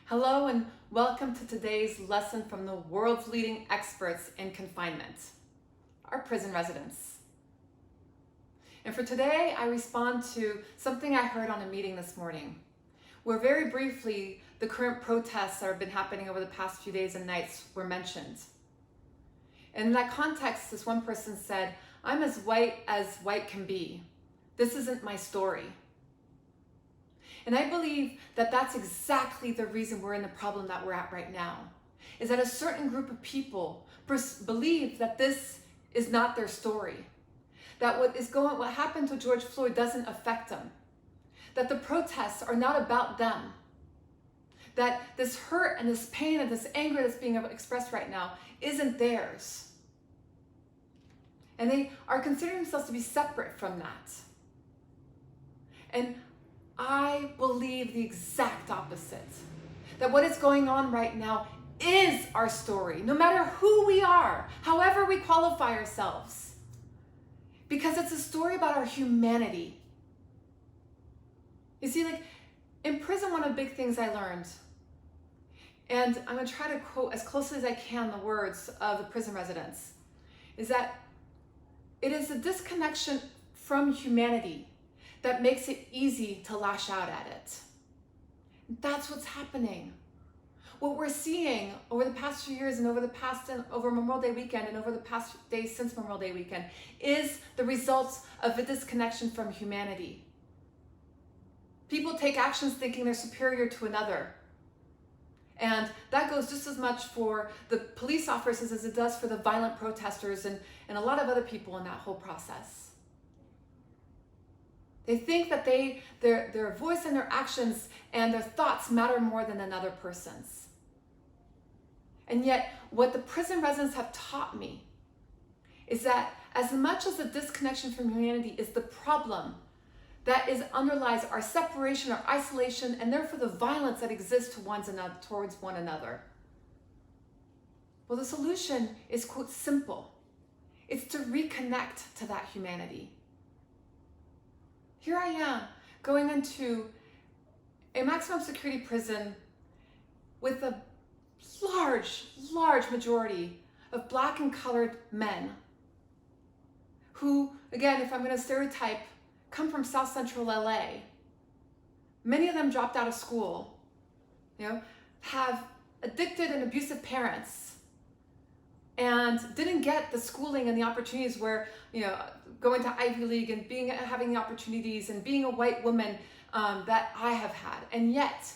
Hello and welcome to today's lesson from the world's leading experts in confinement, our prison residents. And for today, I respond to something I heard on a meeting this morning, where very briefly the current protests that have been happening over the past few days and nights were mentioned. And in that context, this one person said, "I'm as white can be. This isn't my story." And I believe that that's exactly the reason we're in the problem that we're at right now, is that a certain group of people believe that this is not their story, that what happened to George Floyd doesn't affect them, that the protests are not about them, that this hurt and this pain and this anger that's being expressed right now isn't theirs. And they are considering themselves to be separate from that. And I believe the exact opposite, that what is going on right now is our story, no matter who we are, however we qualify ourselves, because it's a story about our humanity. You see, like in prison, one of the big things I learned, and I'm going to try to quote as closely as I can the words of the prison residents, is that it is the disconnection from humanity that makes it easy to lash out at it. That's what's happening. What we're seeing over the past few years and over Memorial Day weekend and over the past days since Memorial Day weekend is the results of a disconnection from humanity. People take actions thinking they're superior to another. And that goes just as much for the police officers as it does for the violent protesters and a lot of other people in that whole process. They think that their voice and their actions and their thoughts matter more than another person's. And yet, what the prison residents have taught me is that as much as the disconnection from humanity is the problem that underlies our separation, our isolation, and therefore the violence that exists towards one another, well, the solution is, quote, simple. It's to reconnect to that humanity. Here I am going into a maximum security prison with a large majority of Black and colored men who, again, if I'm going to stereotype, come from South Central LA. Many of them dropped out of school, have addicted and abusive parents, and didn't get the schooling and the opportunities where, going to Ivy League and having the opportunities and being a white woman that I have had. And yet,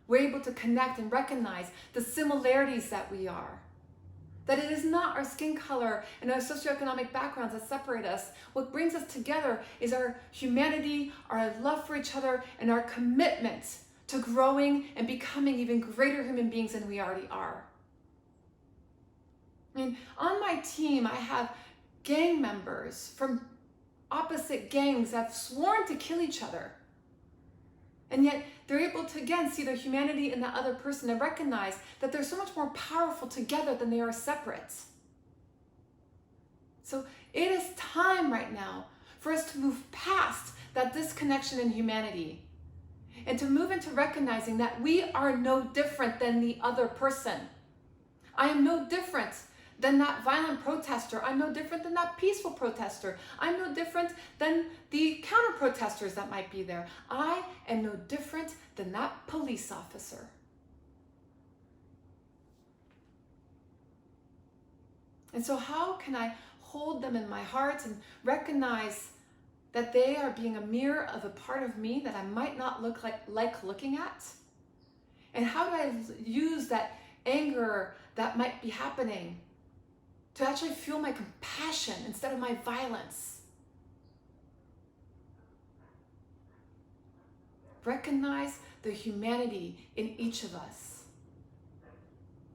we're able to connect and recognize the similarities that we are. That it is not our skin color and our socioeconomic backgrounds that separate us. What brings us together is our humanity, our love for each other, and our commitment to growing and becoming even greater human beings than we already are. I mean, on my team, I have gang members from opposite gangs that have sworn to kill each other. And yet they're able to, again, see the humanity in the other person and recognize that they're so much more powerful together than they are separate. So it is time right now for us to move past that disconnection in humanity and to move into recognizing that we are no different than the other person. I am no different than that violent protester. I'm no different than that peaceful protester. I'm no different than the counter protesters that might be there. I am no different than that police officer. And so how can I hold them in my heart and recognize that they are being a mirror of a part of me that I might not like looking at? And how do I use that anger that might be happening to actually fuel my compassion instead of my violence? Recognize the humanity in each of us.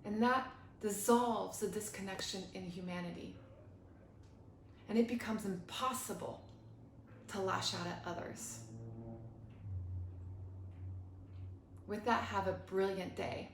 And that dissolves the disconnection in humanity. And it becomes impossible to lash out at others. With that, have a brilliant day.